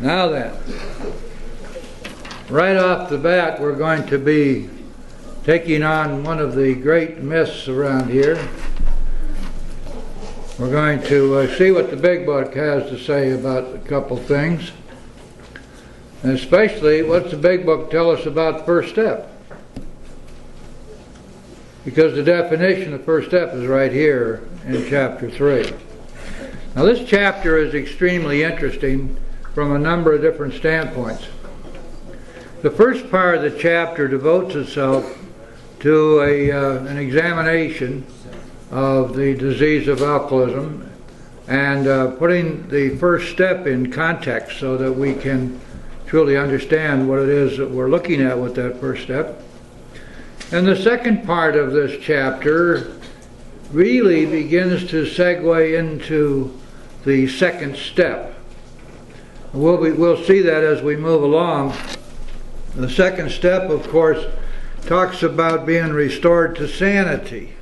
Now then, right off the bat, we're going to be taking on one of the great myths around here. We're going to see what the big book has to say about a couple things. And especially, what's the big book tell us about the first step? Because the definition of first step is right here in chapter 3. Now this chapter is extremely interesting from a number of different standpoints. The first part of the chapter devotes itself to an examination of the disease of alcoholism and putting the first step in context so that we can truly understand what it is that we're looking at with that first step. And the second part of this chapter really begins to segue into the second step. We'll see that as we move along. The second step, of course, talks about being restored to sanity.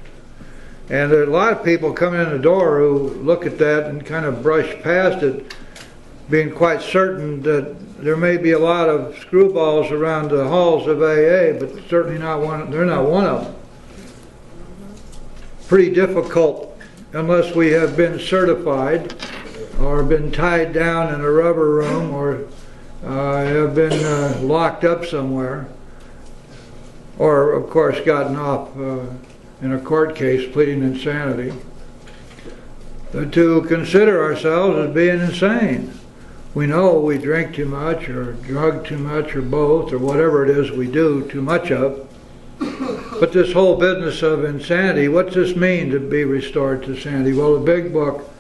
And there are a lot of people coming in the door who look at that and kind of brush past it, being quite certain that there may be a lot of screwballs around the halls of AA, but certainly not one. They're not one of them. Pretty difficult unless we have been certified or been tied down in a rubber room or have been locked up somewhere, or of course gotten off in a court case pleading insanity, to consider ourselves as being insane. We know we drink too much or drug too much or both or whatever it is we do too much of. But this whole business of insanity, what's this mean to be restored to sanity? Well, the big book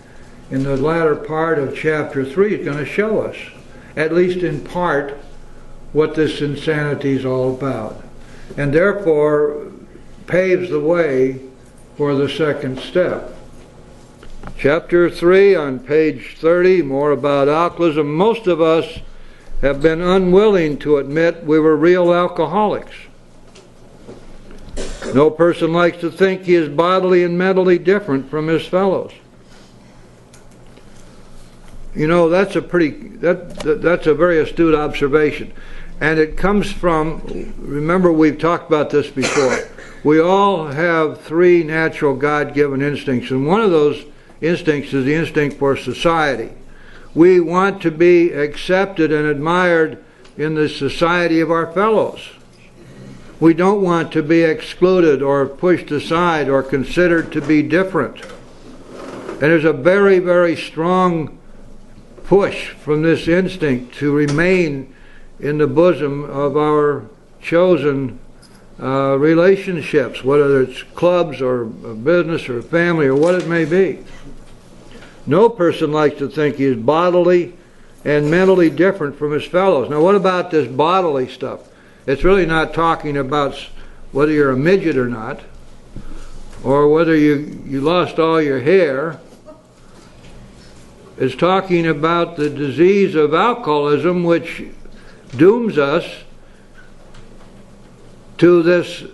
in the latter part of chapter 3 is going to show us, at least in part, what this insanity is all about. And therefore paves the way for the second step. Chapter 3 on page 30, more about alcoholism. Most of us have been unwilling to admit we were real alcoholics. No person likes to think he is bodily and mentally different from his fellows. You know, that's a very astute observation. And it comes from, remember we've talked about this before, we all have three natural God-given instincts, and one of those instincts is the instinct for society. We want to be accepted and admired in the society of our fellows. We don't want to be excluded or pushed aside or considered to be different. And there's a very, very strong push from this instinct to remain in the bosom of our chosen relationships, whether it's clubs or business or family or what it may be. No person likes to think he is bodily and mentally different from his fellows. Now what about this bodily stuff? It's really not talking about whether you're a midget or not, or whether you lost all your hair. It's talking about the disease of alcoholism, which dooms us to this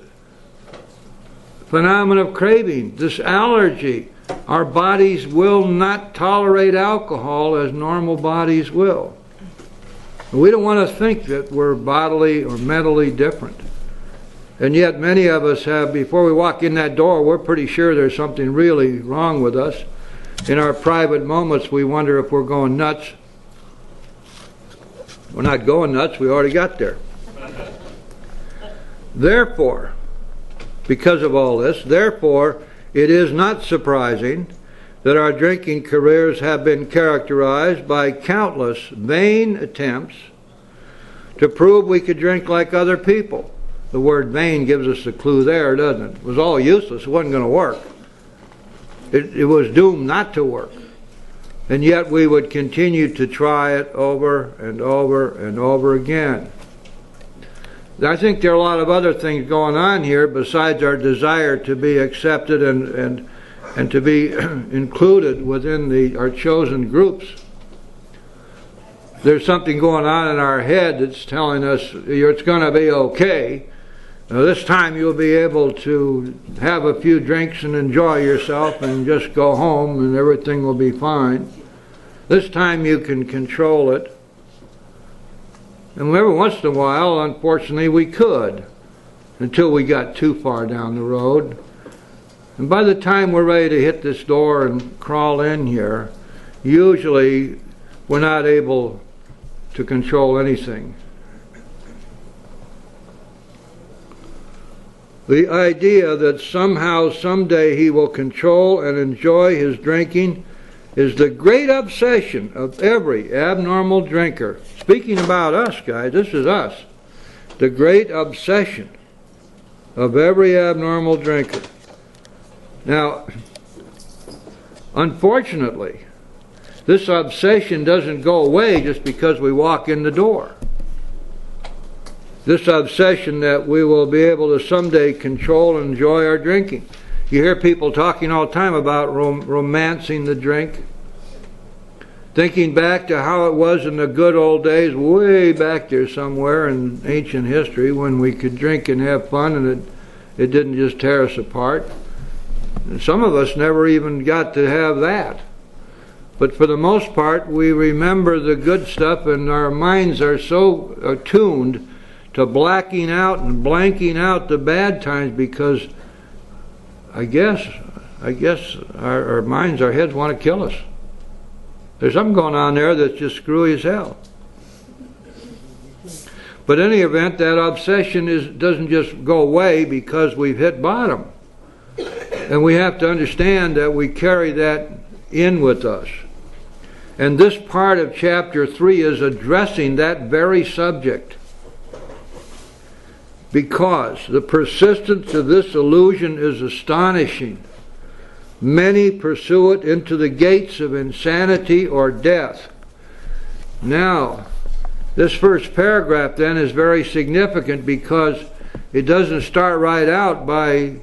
phenomenon of craving, this allergy. Our bodies will not tolerate alcohol as normal bodies will. We don't want to think that we're bodily or mentally different. And yet many of us have, before we walk in that door, we're pretty sure there's something really wrong with us. In our private moments, we wonder if we're going nuts. We're not going nuts, we already got there. Therefore, because of all this, therefore, it is not surprising that our drinking careers have been characterized by countless vain attempts to prove we could drink like other people. The word vain gives us a clue there, doesn't it? It was all useless, it wasn't going to work. It was doomed not to work. And yet we would continue to try it over and over and over again. I think there are a lot of other things going on here besides our desire to be accepted and to be included within our chosen groups. There's something going on in our head that's telling us it's going to be okay. Now, this time you'll be able to have a few drinks and enjoy yourself and just go home and everything will be fine. This time you can control it. And every once in a while, unfortunately, we could, until we got too far down the road. And by the time we're ready to hit this door and crawl in here, usually we're not able to control anything. The idea that somehow, someday he will control and enjoy his drinking is the great obsession of every abnormal drinker. Speaking about us, guys, this is us. The great obsession of every abnormal drinker. Now, unfortunately, this obsession doesn't go away just because we walk in the door. This obsession that we will be able to someday control and enjoy our drinking. You hear people talking all the time about romancing the drink. Thinking back to how it was in the good old days, way back there somewhere in ancient history, when we could drink and have fun and it didn't just tear us apart. And some of us never even got to have that. But for the most part, we remember the good stuff, and our minds are so attuned to blacking out and blanking out the bad times, because I guess our minds, our heads want to kill us. There's something going on there that's just screwy as hell. But in any event, that obsession doesn't just go away because we've hit bottom. And we have to understand that we carry that in with us. And this part of chapter 3 is addressing that very subject. Because the persistence of this illusion is astonishing. Many pursue it into the gates of insanity or death. Now, this first paragraph then is very significant, because it doesn't start right out by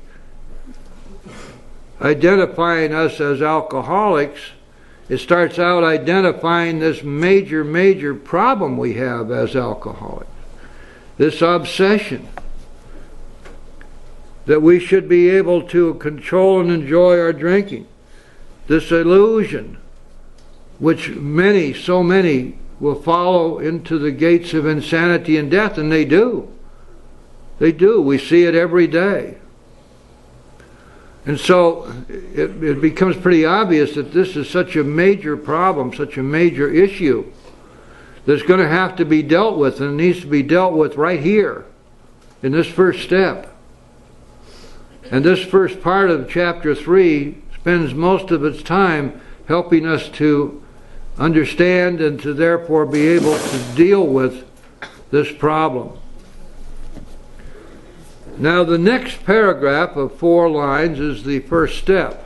identifying us as alcoholics. It starts out identifying this major problem we have as alcoholics. This obsession that we should be able to control and enjoy our drinking. This illusion, which so many will follow into the gates of insanity and death, and they do. They do. We see it every day. And so it becomes pretty obvious that this is such a major problem, such a major issue, that's going to have to be dealt with, and it needs to be dealt with right here in this first step. And this first part of chapter 3 spends most of its time helping us to understand and to therefore be able to deal with this problem. Now, the next paragraph of 4 lines is the first step.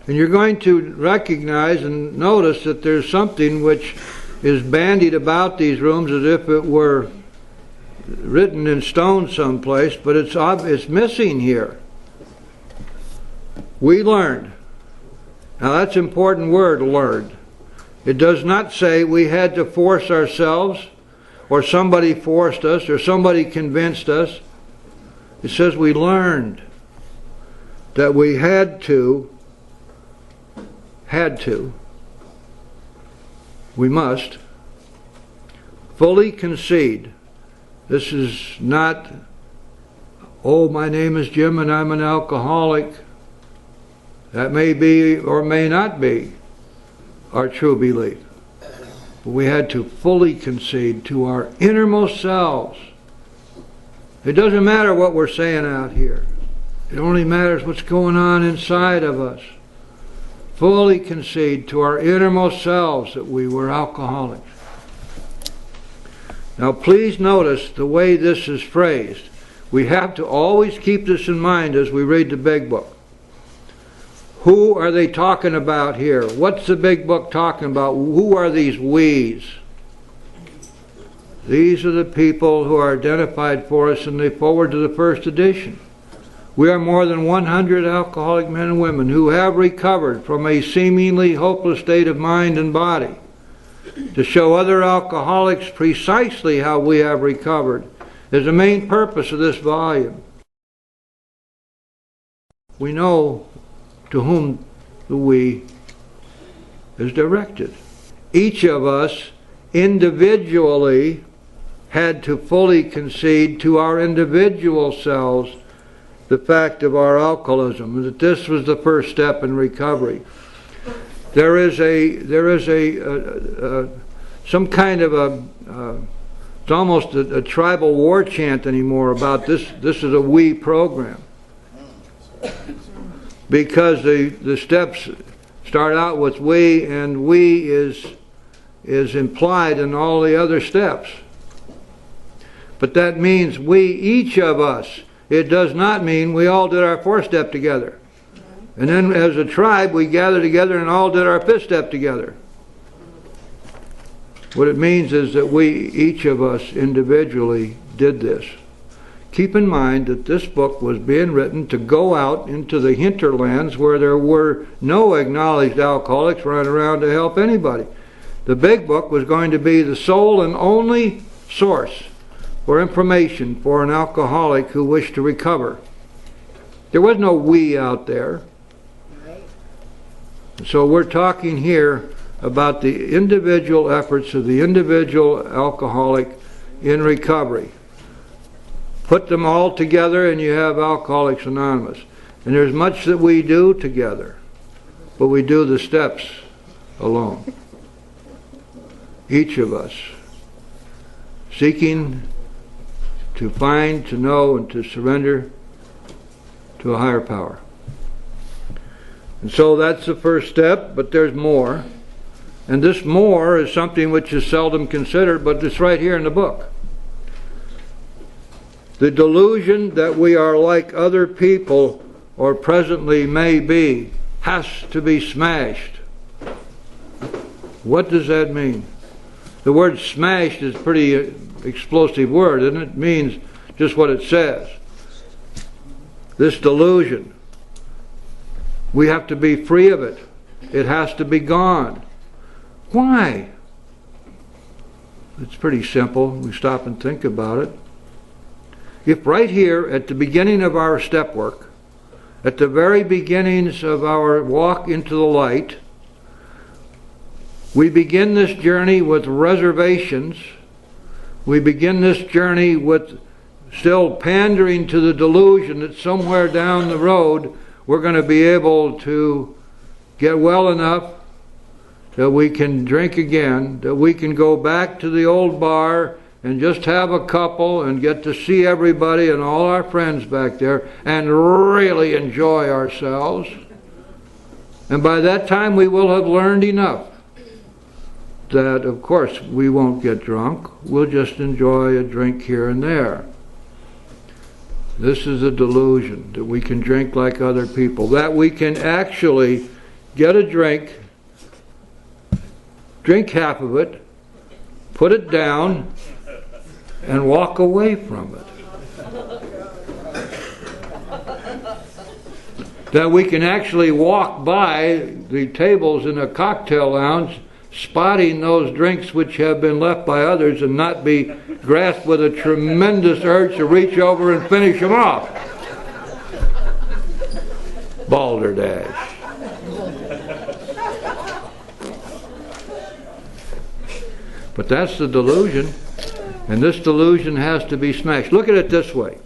And you're going to recognize and notice that there's something which is bandied about these rooms as if it were written in stone someplace, but it's missing here. We learned. Now that's an important word, learned. It does not say we had to force ourselves, or somebody forced us, or somebody convinced us. It says we learned that we had to, we must fully concede. This is not, oh, my name is Jim and I'm an alcoholic. That may be or may not be our true belief. But we had to fully concede to our innermost selves. It doesn't matter what we're saying out here. It only matters what's going on inside of us. Fully concede to our innermost selves that we were alcoholics. Now please notice the way this is phrased. We have to always keep this in mind as we read the big book. Who are they talking about here? What's the big book talking about? Who are these we's? These are the people who are identified for us in the forward to the first edition. We are more than 100 alcoholic men and women who have recovered from a seemingly hopeless state of mind and body, to show other alcoholics precisely how we have recovered is the main purpose of this volume. We know to whom the we is directed. Each of us individually had to fully concede to our individual selves the fact of our alcoholism, that this was the first step in recovery. There is some kind of it's almost a tribal war chant anymore about this. This is a we program, because the steps start out with we, and we is implied in all the other steps. But that means we, each of us. It does not mean we all did our fourth step together. And then as a tribe we gathered together and all did our fifth step together. What it means is that we, each of us individually, did this. Keep in mind that this book was being written to go out into the hinterlands where there were no acknowledged alcoholics running around to help anybody. The big book was going to be the sole and only source for information for an alcoholic who wished to recover. There was no we out there. So we're talking here about the individual efforts of the individual alcoholic in recovery. Put them all together and you have Alcoholics Anonymous. And there's much that we do together, but we do the steps alone. Each of us seeking to find, to know, and to surrender to a higher power. And so that's the first step, but there's more. And this more is something which is seldom considered, but it's right here in the book. The delusion that we are like other people, or presently may be, has to be smashed. What does that mean? The word smashed is a pretty explosive word, and it means just what it says. This delusion, we have to be free of it. It has to be gone. Why? It's pretty simple. We stop and think about it. If right here at the beginning of our step work, at the very beginnings of our walk into the light, we begin this journey with reservations. We begin this journey with still pandering to the delusion that somewhere down the road we're going to be able to get well enough that we can drink again, that we can go back to the old bar and just have a couple and get to see everybody and all our friends back there and really enjoy ourselves. And by that time we will have learned enough that, of course, we won't get drunk. We'll just enjoy a drink here and there. This is a delusion, that we can drink like other people, that we can actually get a drink, drink half of it, put it down, and walk away from it. That we can actually walk by the tables in a cocktail lounge, spotting those drinks which have been left by others and not be grasped with a tremendous urge to reach over and finish them off. Balderdash. But that's the delusion, and this delusion has to be smashed. Look at it this way.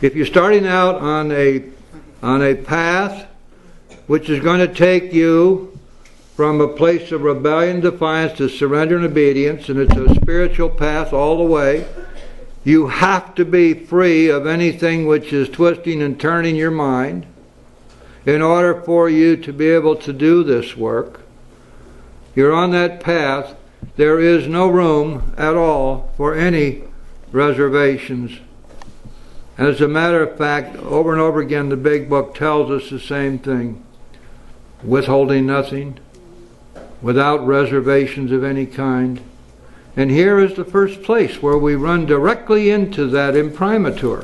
If you're starting out on a path which is going to take you from a place of rebellion, defiance, to surrender and obedience, and it's a spiritual path all the way, you have to be free of anything which is twisting and turning your mind in order for you to be able to do this work. You're on that path. There is no room at all for any reservations. As a matter of fact, over and over again, the big book tells us the same thing. Withholding nothing, without reservations of any kind. And here is the first place where we run directly into that imprimatur,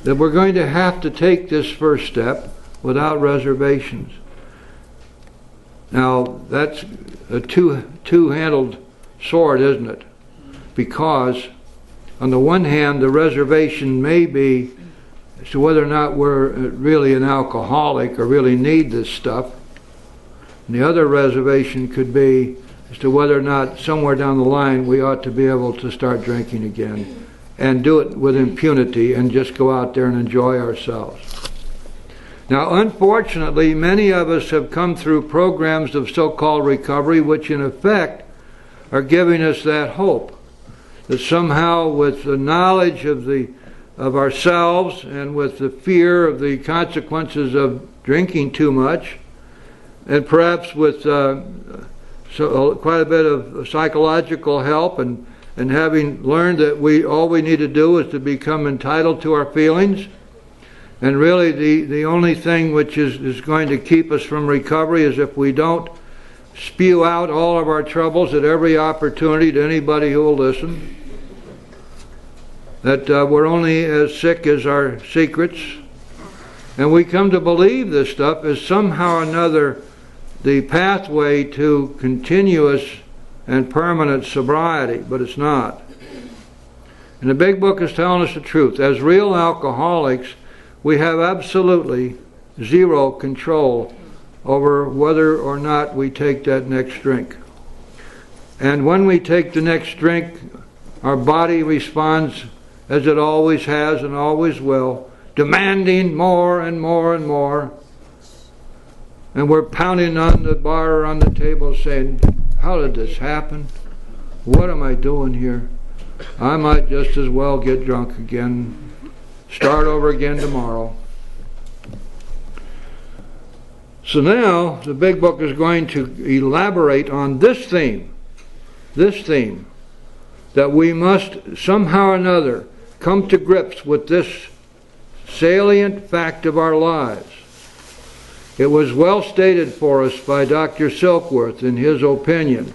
that we're going to have to take this first step without reservations. Now, that's a two-handled sword, isn't it? Because on the one hand, the reservation may be as to whether or not we're really an alcoholic or really need this stuff. And the other reservation could be as to whether or not somewhere down the line we ought to be able to start drinking again and do it with impunity and just go out there and enjoy ourselves. Now, unfortunately, many of us have come through programs of so-called recovery which in effect are giving us that hope that somehow with the knowledge of ourselves and with the fear of the consequences of drinking too much, and perhaps with quite a bit of psychological help and having learned that all we need to do is to become entitled to our feelings, and really the only thing which is going to keep us from recovery is if we don't spew out all of our troubles at every opportunity to anybody who will listen, that we're only as sick as our secrets, and we come to believe this stuff is somehow or another the pathway to continuous and permanent sobriety, but it's not. And the big book is telling us the truth. As real alcoholics, we have absolutely zero control over whether or not we take that next drink. And when we take the next drink, our body responds as it always has and always will, demanding more and more and more. And we're pounding on the bar or on the table saying, how did this happen? What am I doing here? I might just as well get drunk again, start over again tomorrow. So now the big book is going to elaborate on this theme, that we must somehow or another come to grips with this salient fact of our lives. It was well stated for us by Dr. Silkworth in his opinion.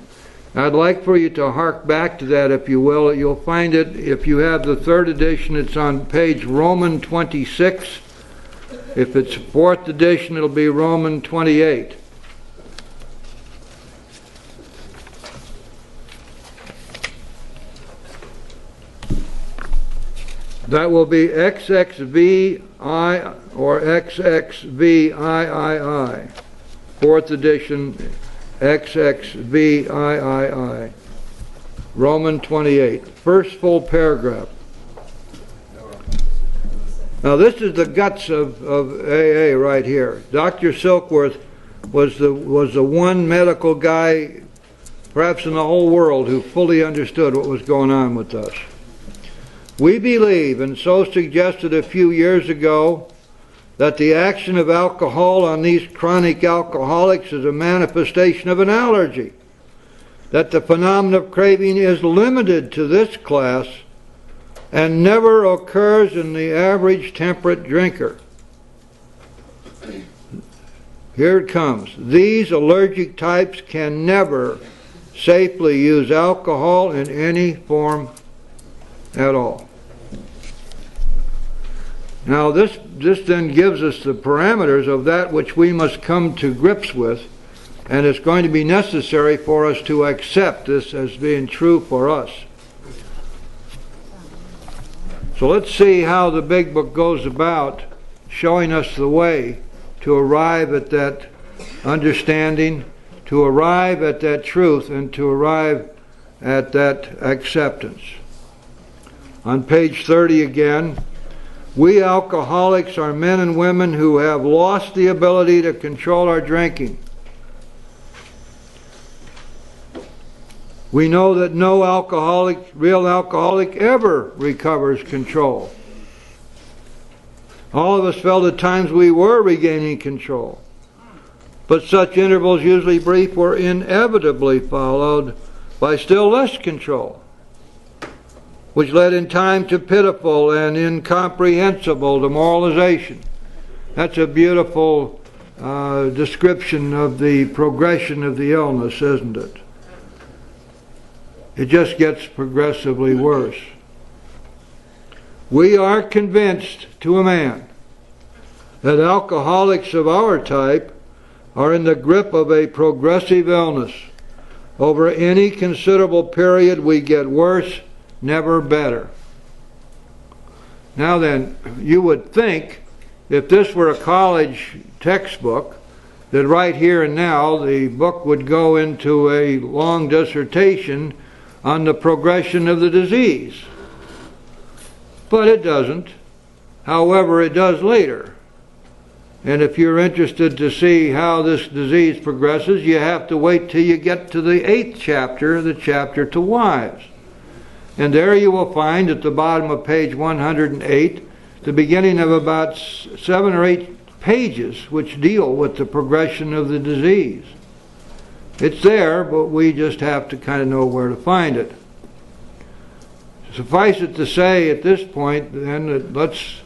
I'd like for you to hark back to that, if you will. You'll find it, if you have the third edition, it's on page Roman 26. If it's fourth edition, it'll be Roman 28. That will be XXVI or XXVIII. Fourth edition, XXVIII. Roman 28. First full paragraph. Now this is the guts of AA right here. Dr. Silkworth was the one medical guy, perhaps in the whole world, who fully understood what was going on with us. We believe, and so suggested a few years ago, that the action of alcohol on these chronic alcoholics is a manifestation of an allergy, that the phenomenon of craving is limited to this class and never occurs in the average temperate drinker. Here it comes. These allergic types can never safely use alcohol in any form at all. Now this then gives us the parameters of that which we must come to grips with, and it's going to be necessary for us to accept this as being true for us. So let's see how the big book goes about showing us the way to arrive at that understanding, to arrive at that truth, and to arrive at that acceptance. On page 30 again, we alcoholics are men and women who have lost the ability to control our drinking. We know that no real alcoholic ever recovers control. All of us felt at times we were regaining control, but such intervals, usually brief, were inevitably followed by still less control, which led in time to pitiful and incomprehensible demoralization. That's a beautiful description of the progression of the illness, isn't it? It just gets progressively worse. We are convinced to a man that alcoholics of our type are in the grip of a progressive illness. Over any considerable period we get worse, never better. Now then, you would think if this were a college textbook that right here and now the book would go into a long dissertation on the progression of the disease. But it doesn't. However, it does later. And if you're interested to see how this disease progresses, you have to wait till you get to the 8th chapter, the chapter to wives. And there you will find at the bottom of page 108 the beginning of about 7 or 8 pages which deal with the progression of the disease. It's there, but we just have to kind of know where to find it. Suffice it to say at this point, then, let's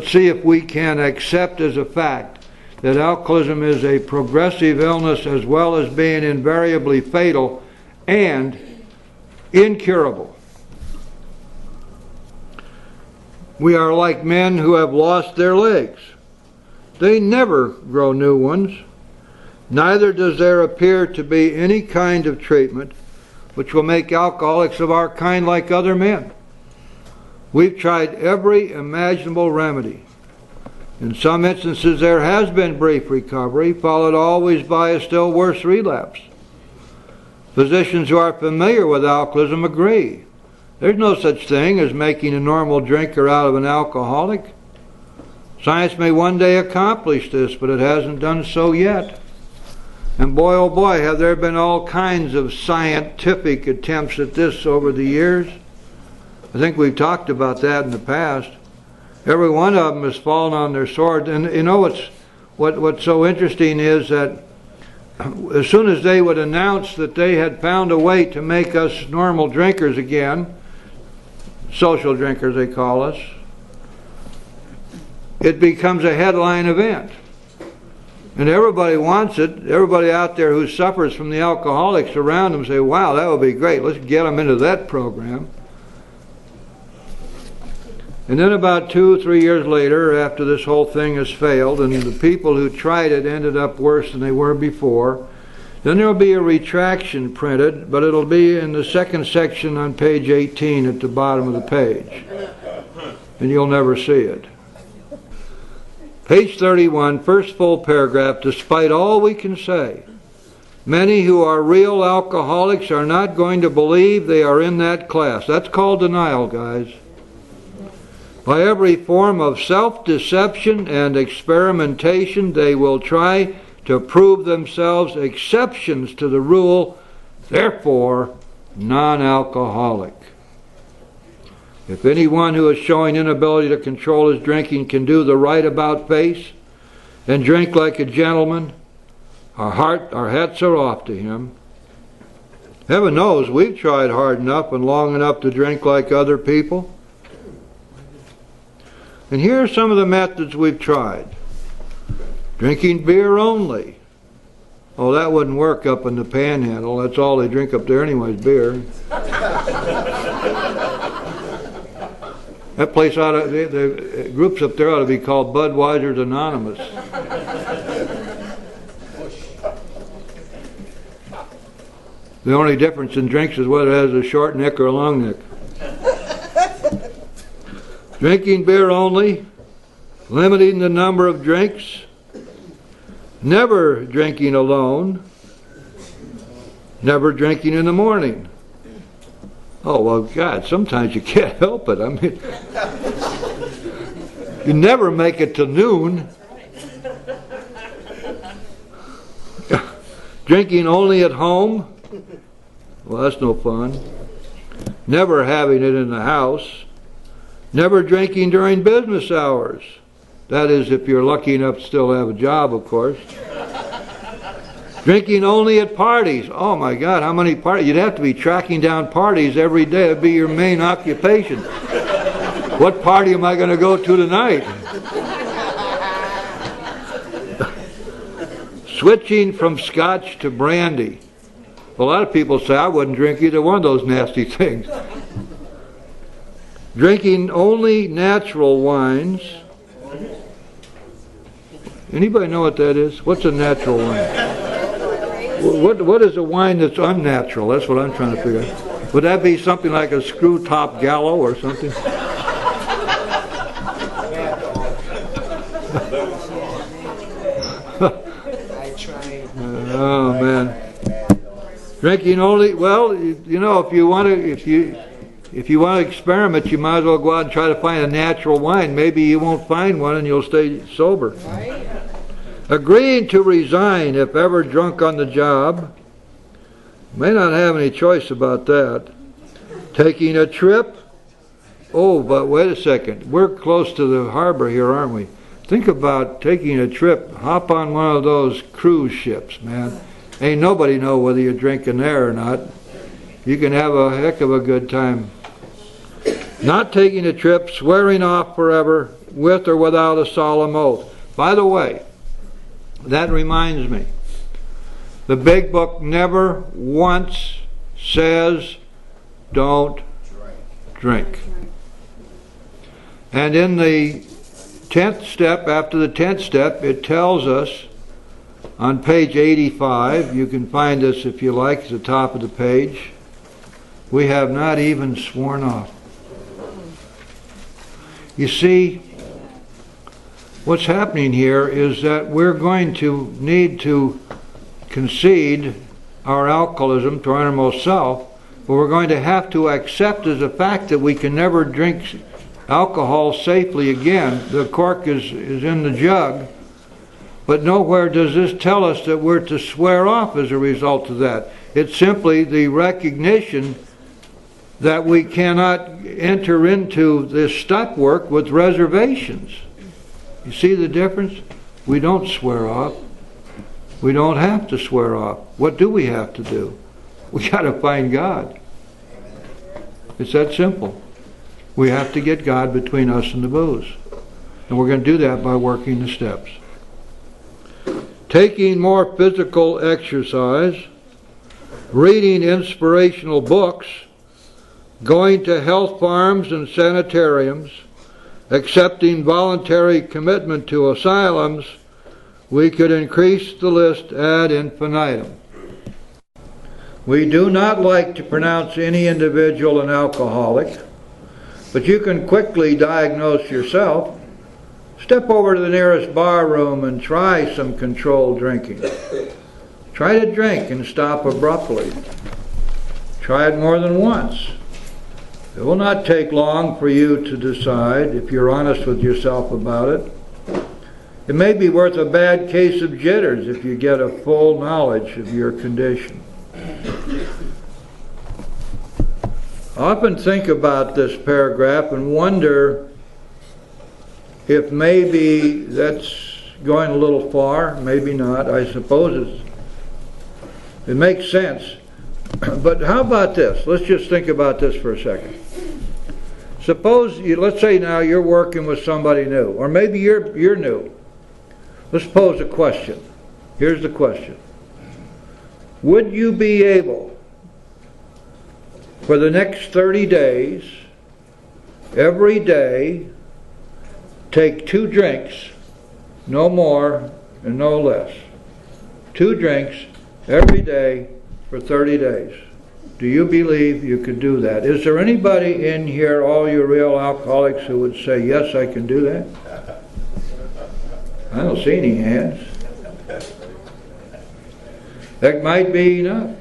see if we can accept as a fact that alcoholism is a progressive illness as well as being invariably fatal and incurable. We are like men who have lost their legs. They never grow new ones. Neither does there appear to be any kind of treatment which will make alcoholics of our kind like other men. We've tried every imaginable remedy. In some instances there has been brief recovery, followed always by a still worse relapse. Physicians who are familiar with alcoholism agree. There's no such thing as making a normal drinker out of an alcoholic. Science may one day accomplish this, but it hasn't done so yet. And boy, oh boy, have there been all kinds of scientific attempts at this over the years. I think we've talked about that in the past. Every one of them has fallen on their sword. And you know what's so interesting is that as soon as they would announce that they had found a way to make us normal drinkers again, social drinkers they call us, it becomes a headline event. And everybody wants it. Everybody out there who suffers from the alcoholics around them say, wow, that would be great. Let's get them into that program. And then about 2 or 3 years later, after this whole thing has failed, and the people who tried it ended up worse than they were before, then there will be a retraction printed, but it'll be in the second section on page 18 at the bottom of the page. And you'll never see it. Page 31, first full paragraph, despite all we can say, many who are real alcoholics are not going to believe they are in that class. That's called denial, guys. By every form of self-deception and experimentation, they will try to prove themselves exceptions to the rule, therefore non-alcoholic. If anyone who is showing inability to control his drinking can do the right about face and drink like a gentleman, our hats are off to him. Heaven knows we've tried hard enough and long enough to drink like other people. And here are some of the methods we've tried. Drinking beer only. Oh, that wouldn't work up in the Panhandle. That's all they drink up there anyways, beer. That place ought to, the groups up there ought to be called Budweiser's Anonymous. The only difference in drinks is whether it has a short neck or a long neck. Drinking beer only, limiting the number of drinks, never drinking alone, never drinking in the morning. Oh, well, God, sometimes you can't help it. I mean, you never make it to noon. Drinking only at home, well, that's no fun. Never having it in the house. Never drinking during business hours. That is, if you're lucky enough to still have a job, of course. Drinking only at parties. Oh my God, how many parties? You'd have to be tracking down parties every day. That'd be your main occupation. What party am I going to go to tonight? Switching from scotch to brandy. A lot of people say I wouldn't drink either one of those nasty things. Drinking only natural wines. Anybody know what that is? What's a natural wine? What is a wine that's unnatural? That's what I'm trying to figure out. Would that be something like a screw top gallo or something? Oh man, drinking only. Well, you know, if you want to experiment, you might as well go out and try to find a natural wine. Maybe you won't find one, and you'll stay sober. Agreeing to resign if ever drunk on the job. May not have any choice about that. Taking a trip. Oh, but wait a second. We're close to the harbor here, aren't we? Think about taking a trip. Hop on one of those cruise ships, man. Ain't nobody know whether you're drinking there or not. You can have a heck of a good time. Not taking a trip, swearing off forever, with or without a solemn oath. By the way, that reminds me. The big book never once says, don't drink. And in the 10th step, after the 10th step, it tells us on page 85, you can find this if you like, at the top of the page, we have not even sworn off. You see, what's happening here is that we're going to need to concede our alcoholism to our innermost self, but we're going to have to accept as a fact that we can never drink alcohol safely again. The cork is in the jug, but nowhere does this tell us that we're to swear off as a result of that. It's simply the recognition that we cannot enter into this step work with reservations. You see the difference? We don't swear off. We don't have to swear off. What do we have to do? We got to find God. It's that simple. We have to get God between us and the booze. And we're going to do that by working the steps. Taking more physical exercise, reading inspirational books, going to health farms and sanitariums, accepting voluntary commitment to asylums, we could increase the list ad infinitum. We do not like to pronounce any individual an alcoholic, but you can quickly diagnose yourself. Step over to the nearest bar room and try some controlled drinking. Try to drink and stop abruptly. Try it more than once. It will not take long for you to decide if you're honest with yourself about it. It may be worth a bad case of jitters if you get a full knowledge of your condition. I often think about this paragraph and wonder if maybe that's going a little far, maybe not. I suppose it makes sense. But how about this? Let's just think about this for a second. Suppose let's say now you're working with somebody new, or maybe you're new. Let's pose a question. Here's the question. Would you be able, for the next 30 days, every day, take 2 drinks, no more and no less? 2 drinks every day for 30 days. Do you believe you could do that? Is there anybody in here, all you real alcoholics, who would say, yes, I can do that? I don't see any hands. That might be enough.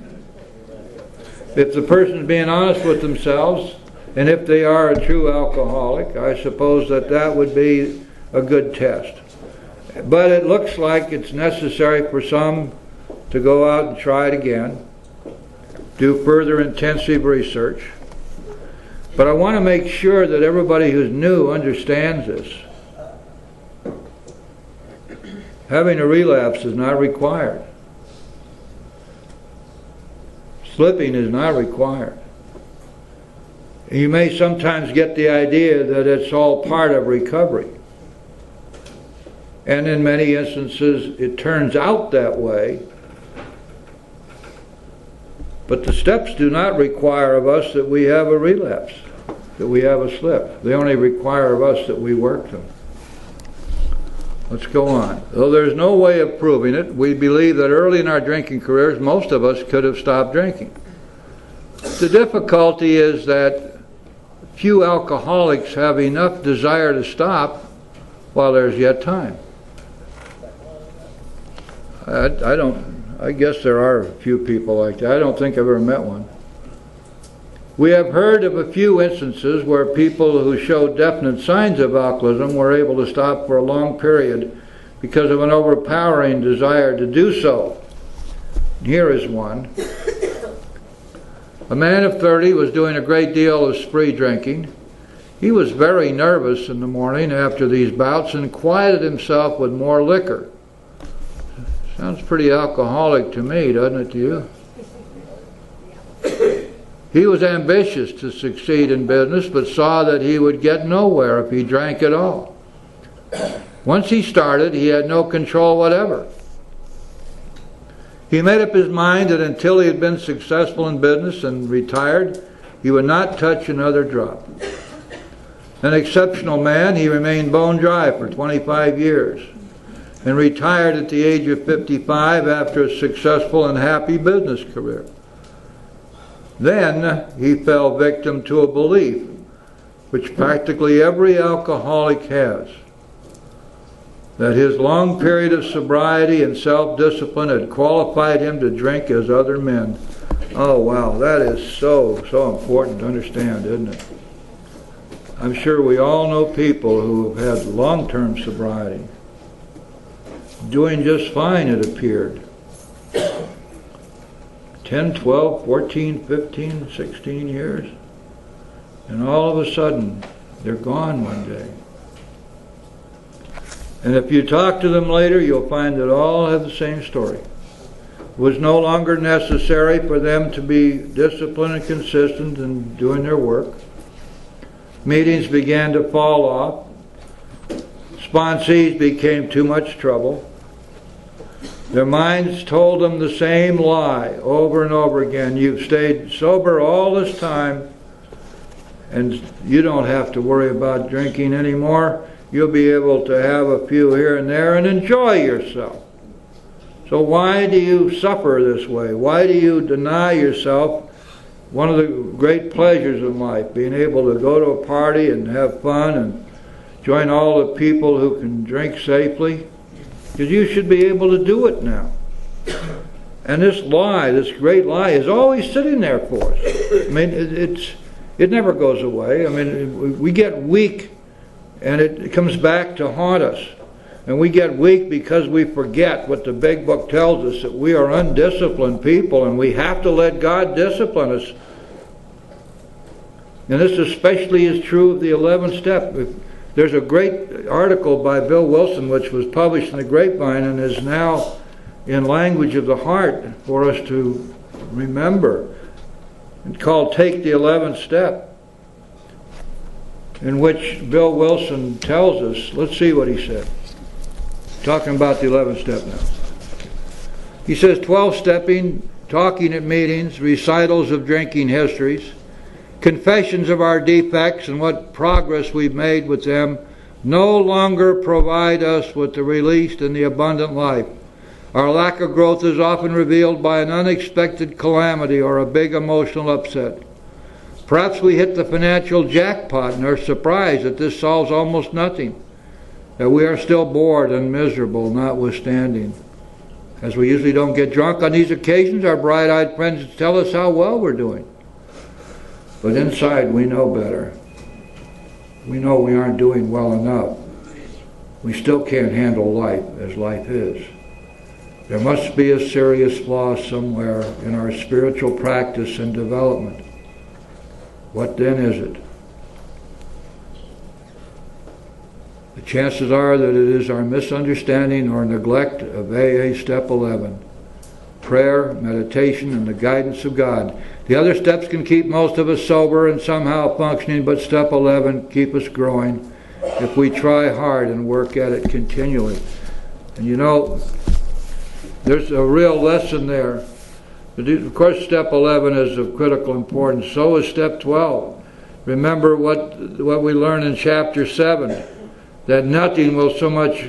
If the person's being honest with themselves, and if they are a true alcoholic, I suppose that would be a good test. But it looks like it's necessary for some to go out and try it again, do further intensive research. But I want to make sure that everybody who's new understands this. Having a relapse is not required. Slipping is not required. You may sometimes get the idea that it's all part of recovery. And in many instances it turns out that way. But the steps do not require of us that we have a relapse, that we have a slip. They only require of us that we work them. Let's go on. Though there's no way of proving it, we believe that early in our drinking careers, most of us could have stopped drinking. The difficulty is that few alcoholics have enough desire to stop while there's yet time. I guess there are a few people like that. I don't think I've ever met one. We have heard of a few instances where people who showed definite signs of alcoholism were able to stop for a long period because of an overpowering desire to do so. Here is one. A man of 30 was doing a great deal of spree drinking. He was very nervous in the morning after these bouts and quieted himself with more liquor. Sounds pretty alcoholic to me, doesn't it to you? He was ambitious to succeed in business, but saw that he would get nowhere if he drank at all. Once he started, he had no control whatever. He made up his mind that until he had been successful in business and retired, he would not touch another drop. An exceptional man, he remained bone dry for 25 years and retired at the age of 55 after a successful and happy business career. Then he fell victim to a belief, which practically every alcoholic has, that his long period of sobriety and self-discipline had qualified him to drink as other men. Oh wow, that is so important to understand, isn't it? I'm sure we all know people who have had long-term sobriety, doing just fine, it appeared. 10, 12, 14, 15, 16 years. And all of a sudden, they're gone one day. And if you talk to them later, you'll find that all have the same story. It was no longer necessary for them to be disciplined and consistent in doing their work. Meetings began to fall off. Sponsees became too much trouble. Their minds told them the same lie over and over again. You've stayed sober all this time, and you don't have to worry about drinking anymore. You'll be able to have a few here and there and enjoy yourself. So why do you suffer this way? Why do you deny yourself one of the great pleasures in life, being able to go to a party and have fun and join all the people who can drink safely? Because you should be able to do it now. And this lie, this great lie, is always sitting there for us. I mean, it never goes away. I mean, we get weak, and it comes back to haunt us. And we get weak because we forget what the big book tells us, that we are undisciplined people, and we have to let God discipline us. And this especially is true of the 11th step. There's a great article by Bill Wilson which was published in the Grapevine and is now in language of the heart for us to remember. It's called Take the 11th Step, in which Bill Wilson tells us, let's see what he said. Talking about the 11th step now. He says 12-stepping, talking at meetings, recitals of drinking histories, confessions of our defects and what progress we've made with them no longer provide us with the released and the abundant life. Our lack of growth is often revealed by an unexpected calamity or a big emotional upset. Perhaps we hit the financial jackpot and are surprised that this solves almost nothing, that we are still bored and miserable notwithstanding. As we usually don't get drunk on these occasions, our bright-eyed friends tell us how well we're doing. But inside we know better. We know we aren't doing well enough. We still can't handle life as life is. There must be a serious flaw somewhere in our spiritual practice and development. What then is it? The chances are that it is our misunderstanding or neglect of AA Step 11. Prayer, meditation, and the guidance of God. The other steps can keep most of us sober and somehow functioning, but Step 11 keep us growing if we try hard and work at it continually. And you know, there's a real lesson there. Of course, Step 11 is of critical importance. So is Step 12. Remember what we learned in Chapter 7, that nothing will so much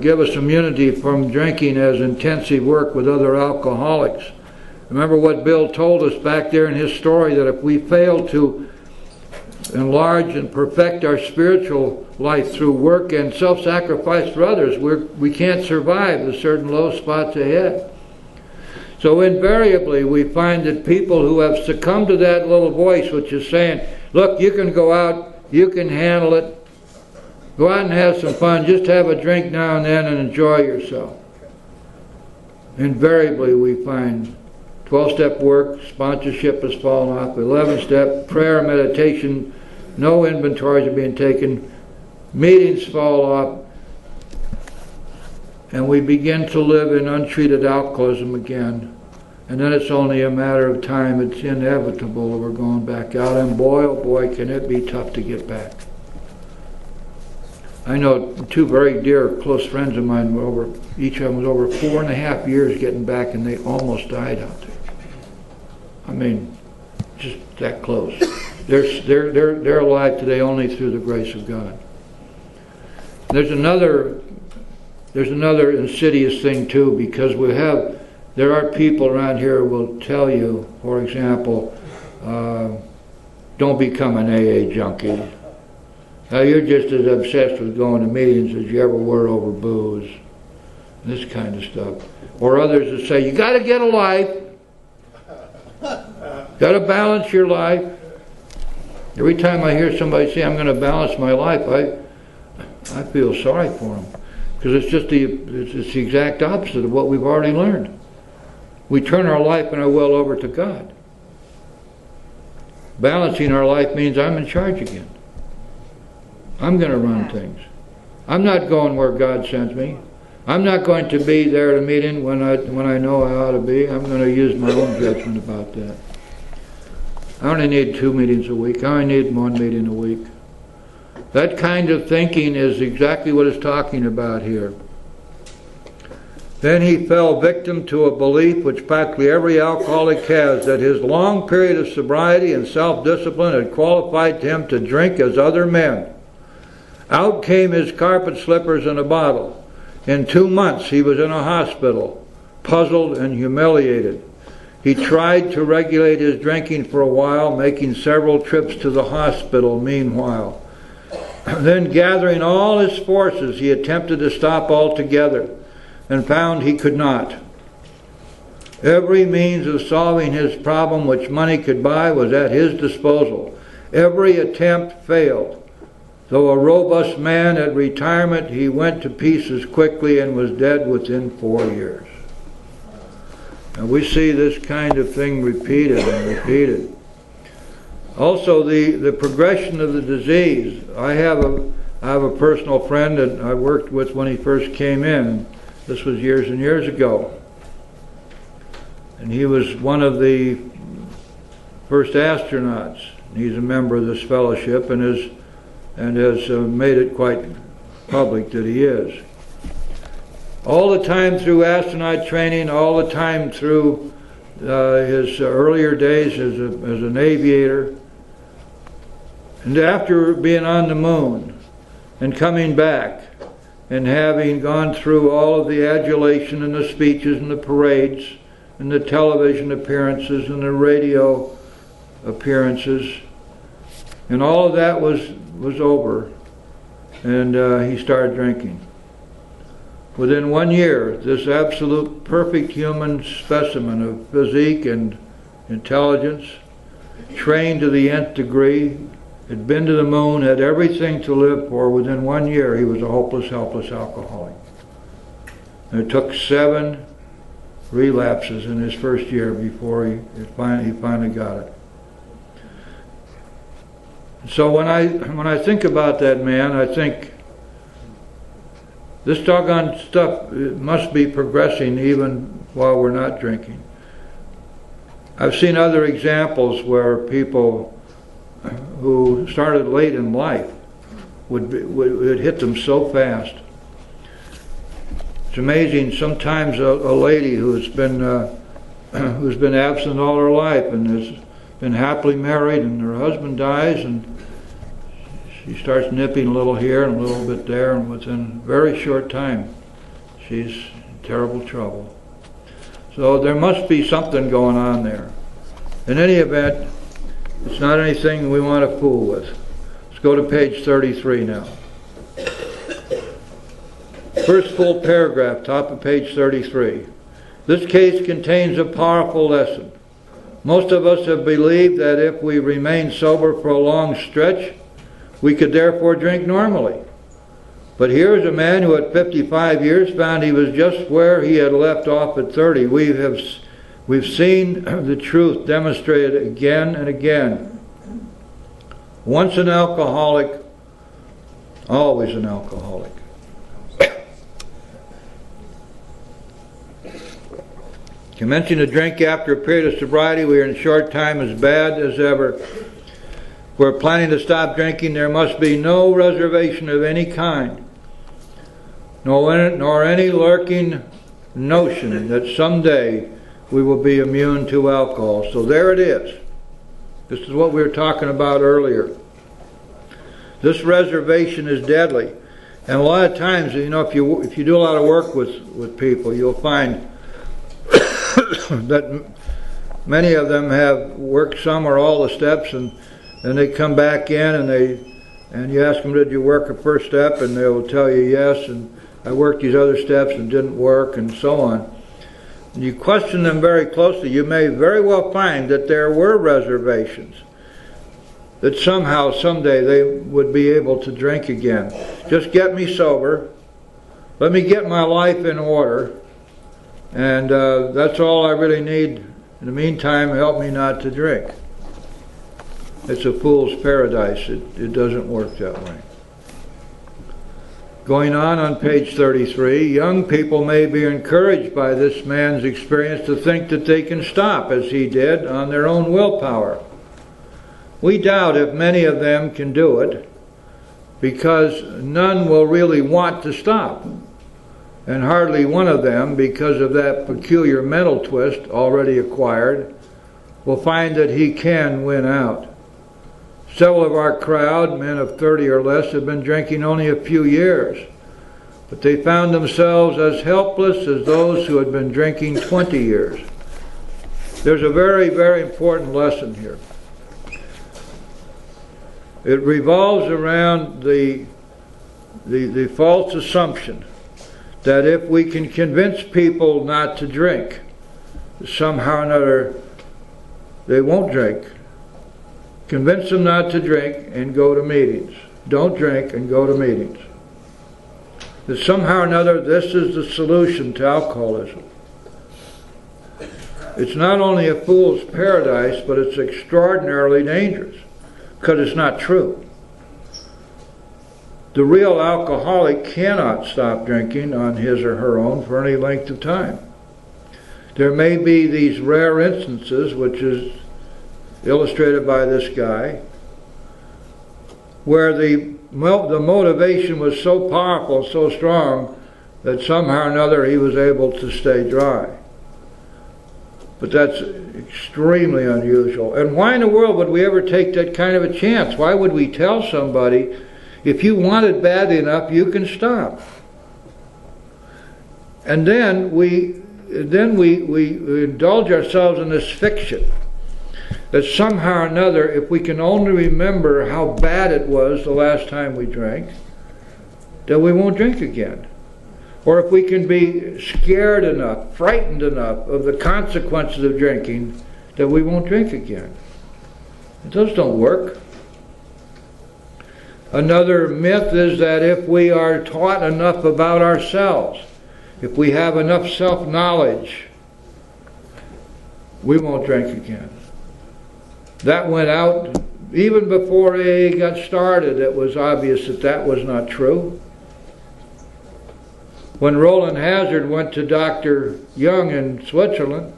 give us immunity from drinking as intensive work with other alcoholics. Remember what Bill told us back there in his story, that if we fail to enlarge and perfect our spiritual life through work and self-sacrifice for others, we can't survive the certain low spots ahead. So invariably we find that people who have succumbed to that little voice which is saying, look, you can go out, you can handle it, go out and have some fun, just have a drink now and then and enjoy yourself. Invariably we find 12-step work, sponsorship has fallen off. 11-step, prayer, meditation, no inventories are being taken. Meetings fall off. And we begin to live in untreated alcoholism again. And then it's only a matter of time. It's inevitable that we're going back out. And boy, oh boy, can it be tough to get back. I know two very dear, close friends of mine each of them was over 4.5 years getting back, and they almost died out there. I mean, just that close. They're alive today only through the grace of God. There's another insidious thing too, because there are people around here who will tell you, for example, don't become an AA junkie. Now you're just as obsessed with going to meetings as you ever were over booze. This kind of stuff. Or others that say, you got to get a life. Got to balance your life. Every time I hear somebody say, I'm going to balance my life, I feel sorry for them. Because it's the exact opposite of what we've already learned. We turn our life and our will over to God. Balancing our life means I'm in charge again. I'm going to run things. I'm not going where God sends me. I'm not going to be there at a meeting when I know I ought to be. I'm going to use my own judgment about that. I only need 2 meetings a week. I only need 1 meeting a week. That kind of thinking is exactly what it's talking about here. Then he fell victim to a belief which practically every alcoholic has, that his long period of sobriety and self-discipline had qualified him to drink as other men. Out came his carpet slippers and a bottle. In 2 months he was in a hospital, puzzled and humiliated. He tried to regulate his drinking for a while, making several trips to the hospital meanwhile. Then, gathering all his forces, he attempted to stop altogether and found he could not. Every means of solving his problem which money could buy was at his disposal. Every attempt failed. Though a robust man at retirement, he went to pieces quickly and was dead within 4 years. And we see this kind of thing repeated and repeated. Also, the progression of the disease. I have a personal friend that I worked with when he first came in. This was years and years ago. And he was one of the first astronauts. He's a member of this fellowship and has made it quite public that he is. All the time through astronaut training, all the time through his earlier days as an aviator, and after being on the moon and coming back and having gone through all of the adulation and the speeches and the parades and the television appearances and the radio appearances, and all of that was over, and he started drinking. Within 1 year, this absolute perfect human specimen of physique and intelligence, trained to the nth degree, had been to the moon, had everything to live for. Within 1 year, he was a hopeless, helpless alcoholic. And it took 7 relapses in his first year before he finally got it. So when I think about that man, I think this doggone stuff must be progressing even while we're not drinking. I've seen other examples where people who started late in life would hit them so fast. It's amazing. Sometimes a lady who's been absent all her life and has been happily married, and her husband dies, and she starts nipping a little here and a little bit there, and within a very short time she's in terrible trouble. So there must be something going on there. In any event, It's not anything we want to fool with. Let's go to page 33 now. First full paragraph, top of page 33. This case contains a powerful lesson. Most of us have believed that if we remain sober for a long stretch, we could therefore drink normally. But here is a man who at 55 years found he was just where he had left off at 30. We've seen the truth demonstrated again and again. Once an alcoholic, always an alcoholic. Commencing to drink after a period of sobriety, we are in a short time as bad as ever. If we're planning to stop drinking, there must be no reservation of any kind, nor any lurking notion that someday we will be immune to alcohol. So there it is. This is what we were talking about earlier. This reservation is deadly. And a lot of times, you know, if you do a lot of work with people, you'll find that many of them have worked some or all the steps, and then they come back in and you ask them, did you work a first step? And they will tell you yes, and I worked these other steps and didn't work, and so on. And you question them very closely, you may very well find that there were reservations, that somehow, someday they would be able to drink again. Just get me sober, let me get my life in order, and that's all I really need. In the meantime, help me not to drink. It's a fool's paradise. It doesn't work that way. Going on page 33, young people may be encouraged by this man's experience to think that they can stop, as he did, on their own willpower. We doubt if many of them can do it, because none will really want to stop. And hardly one of them, because of that peculiar mental twist already acquired, will find that he can win out. Several of our crowd, men of 30 or less, have been drinking only a few years, but they found themselves as helpless as those who had been drinking 20 years. There's a very, very important lesson here. It revolves around the false assumption that if we can convince people not to drink, somehow or another they won't drink. Convince them not to drink and go to meetings. Don't drink and go to meetings. That somehow or another this is the solution to alcoholism. It's not only a fool's paradise, but it's extraordinarily dangerous, because it's not true. The real alcoholic cannot stop drinking on his or her own for any length of time. There may be these rare instances, which is illustrated by this guy, where the motivation was so powerful, so strong, that somehow or another he was able to stay dry. But that's extremely unusual. And why in the world would we ever take that kind of a chance? Why would we tell somebody, if you want it bad enough, you can stop? And then we indulge ourselves in this fiction that somehow or another, if we can only remember how bad it was the last time we drank, that we won't drink again. Or if we can be scared enough, frightened enough of the consequences of drinking, that we won't drink again. Those don't work. Another myth is that if we are taught enough about ourselves, if we have enough self-knowledge, we won't drink again. That went out even before AA got started. It was obvious that that was not true. When Roland Hazard went to Dr. Young in Switzerland,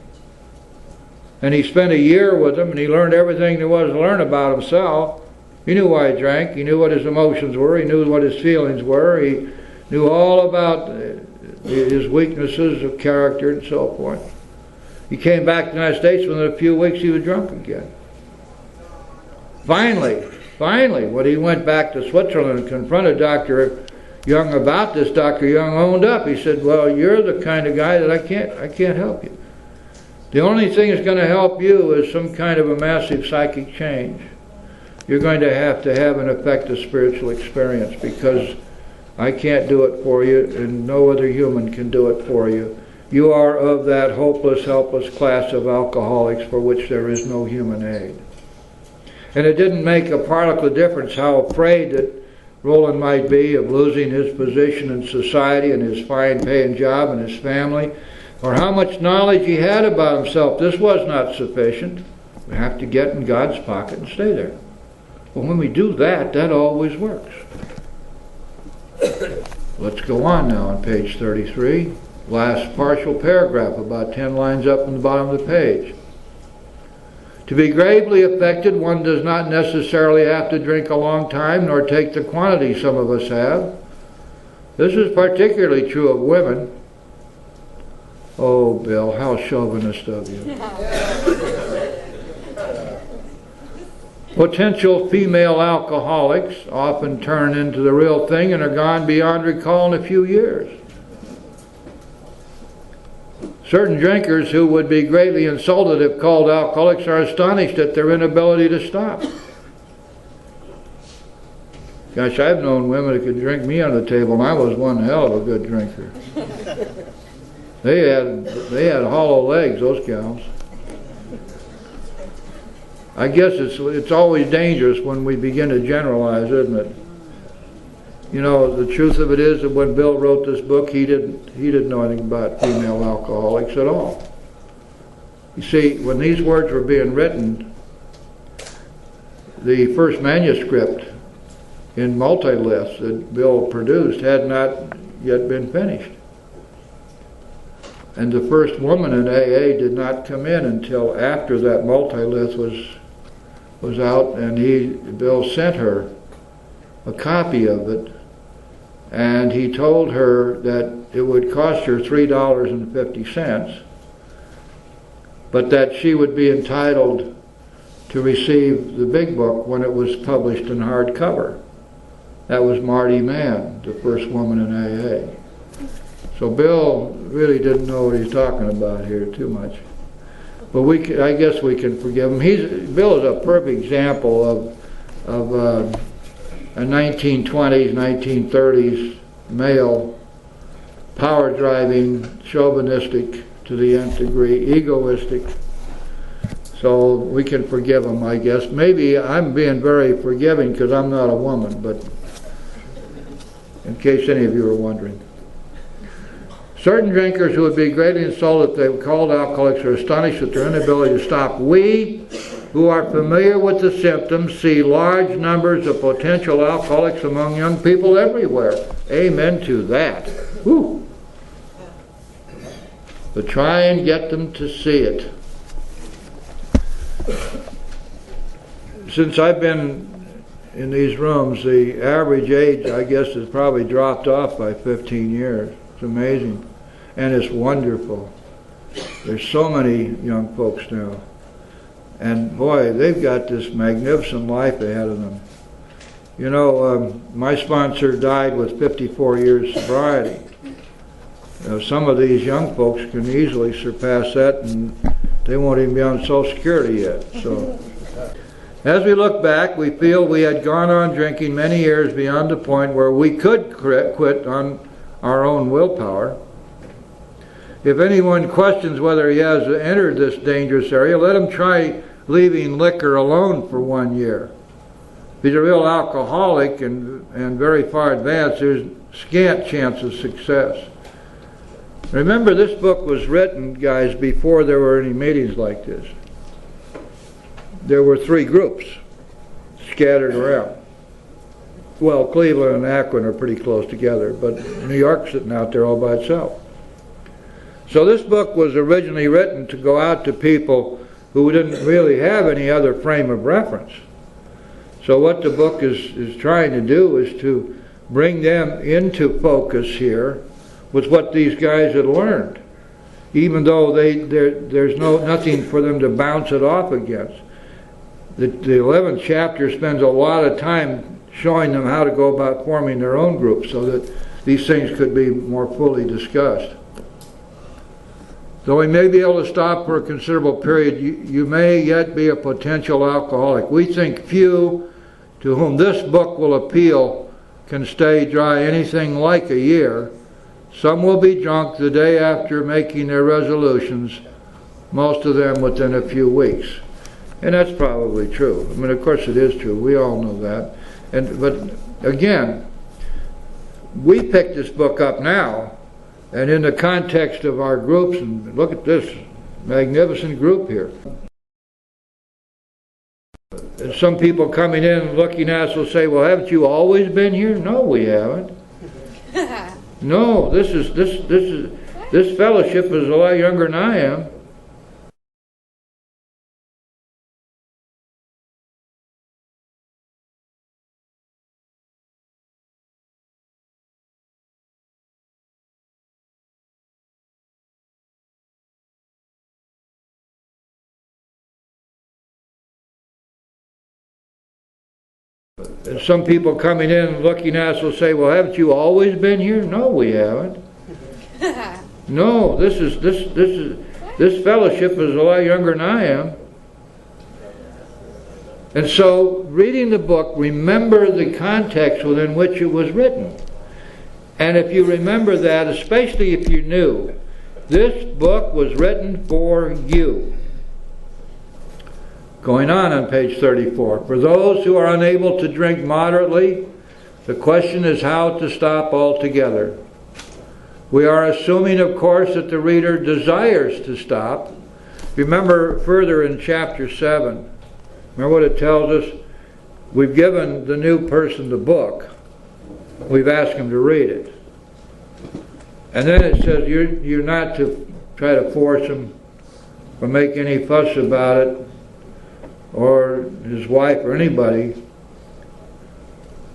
and he spent a year with him, and he learned everything there was to learn about himself. He knew why he drank, he knew what his emotions were, he knew what his feelings were, he knew all about his weaknesses of character and so forth. He came back to the United States, within a few weeks he was drunk again. Finally, when he went back to Switzerland and confronted Dr. Young about this, Dr. Young owned up. He said, well, you're the kind of guy that I can't help you. The only thing that's going to help you is some kind of a massive psychic change. You're going to have an effective spiritual experience, because I can't do it for you, and no other human can do it for you. You are of that hopeless, helpless class of alcoholics for which there is no human aid. And it didn't make a particle of difference how afraid that Roland might be of losing his position in society and his fine paying job and his family, or how much knowledge he had about himself. This was not sufficient. We have to get in God's pocket and stay there. Well, when we do that, that always works. Let's go on now on page 33. Last partial paragraph, about 10 lines up in the bottom of the page. To be gravely affected, one does not necessarily have to drink a long time, nor take the quantity some of us have. This is particularly true of women. Oh, Bill, how chauvinist of you. Potential female alcoholics often turn into the real thing and are gone beyond recall in a few years. Certain drinkers who would be greatly insulted if called alcoholics are astonished at their inability to stop. Gosh, I've known women that could drink me on the table, and I was one hell of a good drinker. They had hollow legs, those gals. I guess it's always dangerous when we begin to generalize, isn't it? You know, the truth of it is that when Bill wrote this book, he didn't know anything about female alcoholics at all. You see, when these words were being written, the first manuscript in multiliths that Bill produced had not yet been finished. And the first woman in AA did not come in until after that multilith was out, and Bill sent her a copy of it, and he told her that it would cost her $3.50, but that she would be entitled to receive the big book when it was published in hardcover. That was Marty Mann, the first woman in AA. So Bill really didn't know what he's talking about here too much. But I guess we can forgive him. Bill is a perfect example of a 1920s, 1930s male, power-driving, chauvinistic to the nth degree, egoistic. So we can forgive him, I guess. Maybe I'm being very forgiving because I'm not a woman, but in case any of you are wondering. Certain drinkers who would be greatly insulted if they were called alcoholics are astonished at their inability to stop. We, who are familiar with the symptoms, see large numbers of potential alcoholics among young people everywhere. Amen to that. Whew. But try and get them to see it. Since I've been in these rooms, the average age, I guess, has probably dropped off by 15 years. It's amazing. And it's wonderful. There's so many young folks now. And boy, they've got this magnificent life ahead of them. You know, my sponsor died with 54 years sobriety. Some of these young folks can easily surpass that, and they won't even be on Social Security yet. So, as we look back, we feel we had gone on drinking many years beyond the point where we could quit on our own willpower. If anyone questions whether he has entered this dangerous area, let him try leaving liquor alone for 1 year. If he's a real alcoholic and very far advanced, there's scant chance of success. Remember, this book was written, guys, before there were any meetings like this. There were 3 groups scattered around. Well, Cleveland and Akron are pretty close together, but New York's sitting out there all by itself. So this book was originally written to go out to people who didn't really have any other frame of reference. So what the book is trying to do is to bring them into focus here with what these guys had learned, even though there's nothing for them to bounce it off against. The 11th chapter spends a lot of time showing them how to go about forming their own groups so that these things could be more fully discussed. Though he may be able to stop for a considerable period, you may yet be a potential alcoholic. We think few to whom this book will appeal can stay dry anything like a year. Some will be drunk the day after making their resolutions, most of them within a few weeks. And that's probably true. I mean, of course it is true. We all know that. But again, we picked this book up now, and in the context of our groups, and look at this magnificent group here. And some people coming in and looking at us will say, well, haven't you always been here? No, we haven't. No, this fellowship is a lot younger than I am. And some people coming in and looking at us will say, well, haven't you always been here? No, we haven't. No, this fellowship is a lot younger than I am. And so, reading the book, remember the context within which it was written. And if you remember that, especially if you knew, this book was written for you. Going on page 34. For those who are unable to drink moderately, the question is how to stop altogether. We are assuming, of course, that the reader desires to stop. Remember further in chapter 7, remember what it tells us? We've given the new person the book. We've asked him to read it. And then it says you're not to try to force him or make any fuss about it, or his wife or anybody.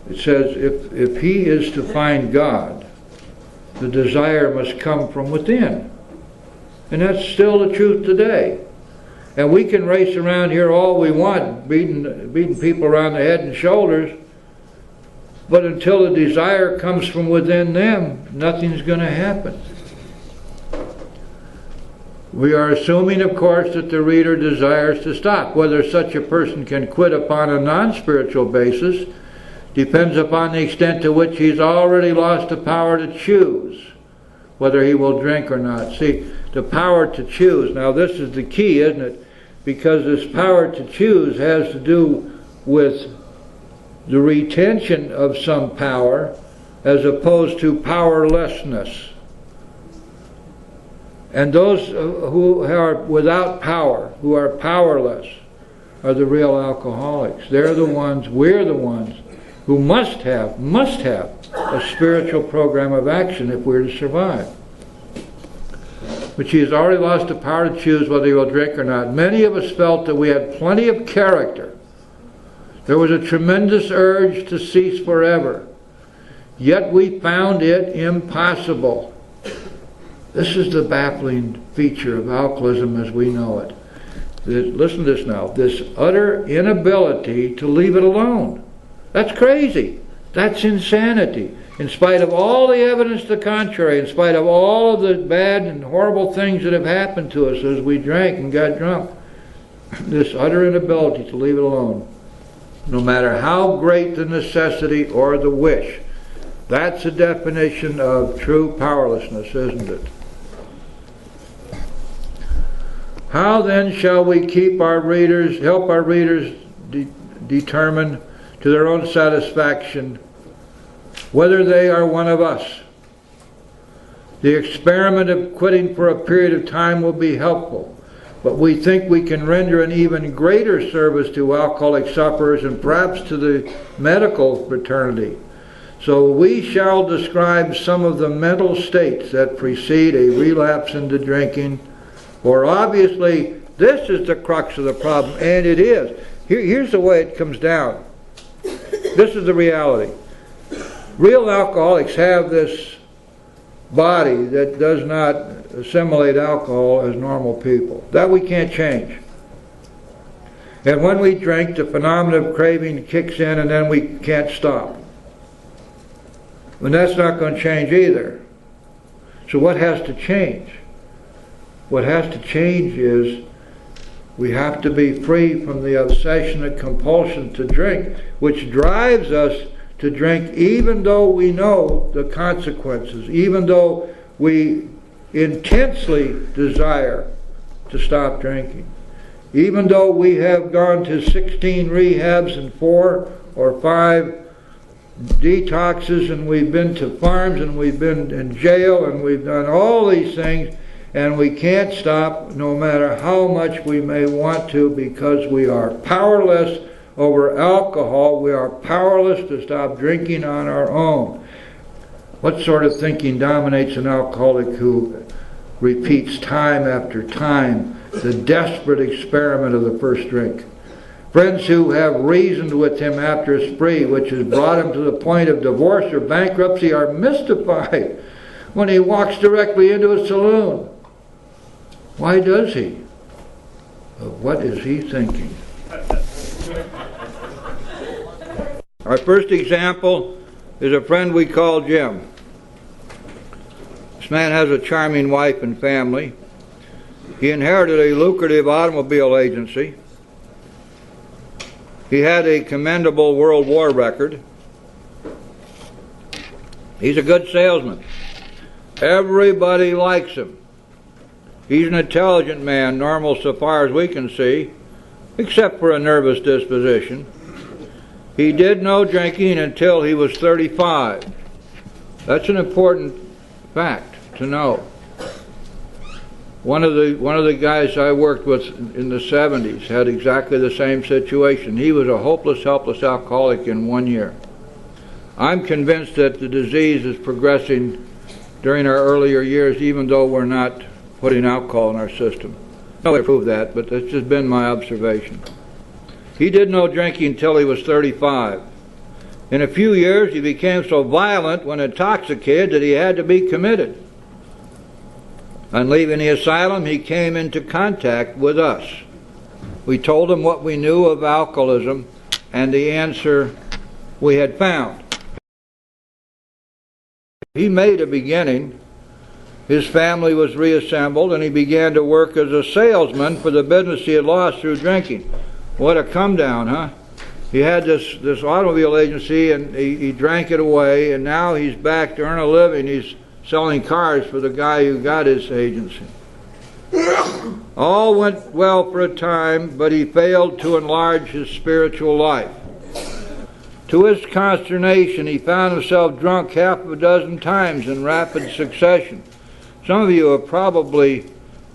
It says if he is to find God, the desire must come from within. And that's still the truth today. And we can race around here all we want, beating people around the head and shoulders, but until the desire comes from within them, nothing's going to happen. We are assuming, of course, that the reader desires to stop. Whether such a person can quit upon a non-spiritual basis depends upon the extent to which he's already lost the power to choose whether he will drink or not. See, the power to choose. Now this is the key, isn't it? Because this power to choose has to do with the retention of some power as opposed to powerlessness. And those who are without power, who are powerless, are the real alcoholics. They're the ones, we're the ones, who must have a spiritual program of action if we're to survive. But he has already lost the power to choose whether he will drink or not. Many of us felt that we had plenty of character. There was a tremendous urge to cease forever. Yet we found it impossible. This is the baffling feature of alcoholism as we know it. Listen to this now. This utter inability to leave it alone. That's crazy. That's insanity. In spite of all the evidence to the contrary, in spite of all of the bad and horrible things that have happened to us as we drank and got drunk, this utter inability to leave it alone, no matter how great the necessity or the wish. That's a definition of true powerlessness, isn't it? How then shall we help our readers determine to their own satisfaction whether they are one of us? The experiment of quitting for a period of time will be helpful, but we think we can render an even greater service to alcoholic sufferers and perhaps to the medical fraternity. So we shall describe some of the mental states that precede a relapse into drinking. For obviously, this is the crux of the problem, and it is. Here's the way it comes down. This is the reality. Real alcoholics have this body that does not assimilate alcohol as normal people. That we can't change. And when we drink, the phenomenon of craving kicks in, and then we can't stop. And that's not going to change either. So what has to change? What has to change is we have to be free from the obsession and compulsion to drink, which drives us to drink even though we know the consequences, even though we intensely desire to stop drinking. Even though we have gone to 16 rehabs and 4 or 5 detoxes, and we've been to farms, and we've been in jail, and we've done all these things, and we can't stop no matter how much we may want to, because we are powerless over alcohol. We are powerless to stop drinking on our own. What sort of thinking dominates an alcoholic who repeats time after time the desperate experiment of the first drink? Friends who have reasoned with him after a spree which has brought him to the point of divorce or bankruptcy are mystified when he walks directly into a saloon. Why does he? What is he thinking? Our first example is a friend we call Jim. This man has a charming wife and family. He inherited a lucrative automobile agency. He had a commendable World War record. He's a good salesman. Everybody likes him. He's an intelligent man, normal so far as we can see, except for a nervous disposition. He did no drinking until he was 35. That's an important fact to know. One of the guys I worked with in the 70s had exactly the same situation. He was a hopeless, helpless alcoholic in 1 year. I'm convinced that the disease is progressing during our earlier years, even though we're not putting alcohol in our system. No way to prove that, but that's just been my observation. He did no drinking until he was 35. In a few years, he became so violent when intoxicated that he had to be committed. On leaving the asylum, he came into contact with us. We told him what we knew of alcoholism and the answer we had found. He made a beginning. His family was reassembled, and he began to work as a salesman for the business he had lost through drinking. What a come down, huh? He had this automobile agency, and he drank it away, and now he's back to earn a living. He's selling cars for the guy who got his agency. All went well for a time, but he failed to enlarge his spiritual life. To his consternation, he found himself drunk half a dozen times in rapid succession. Some of you have probably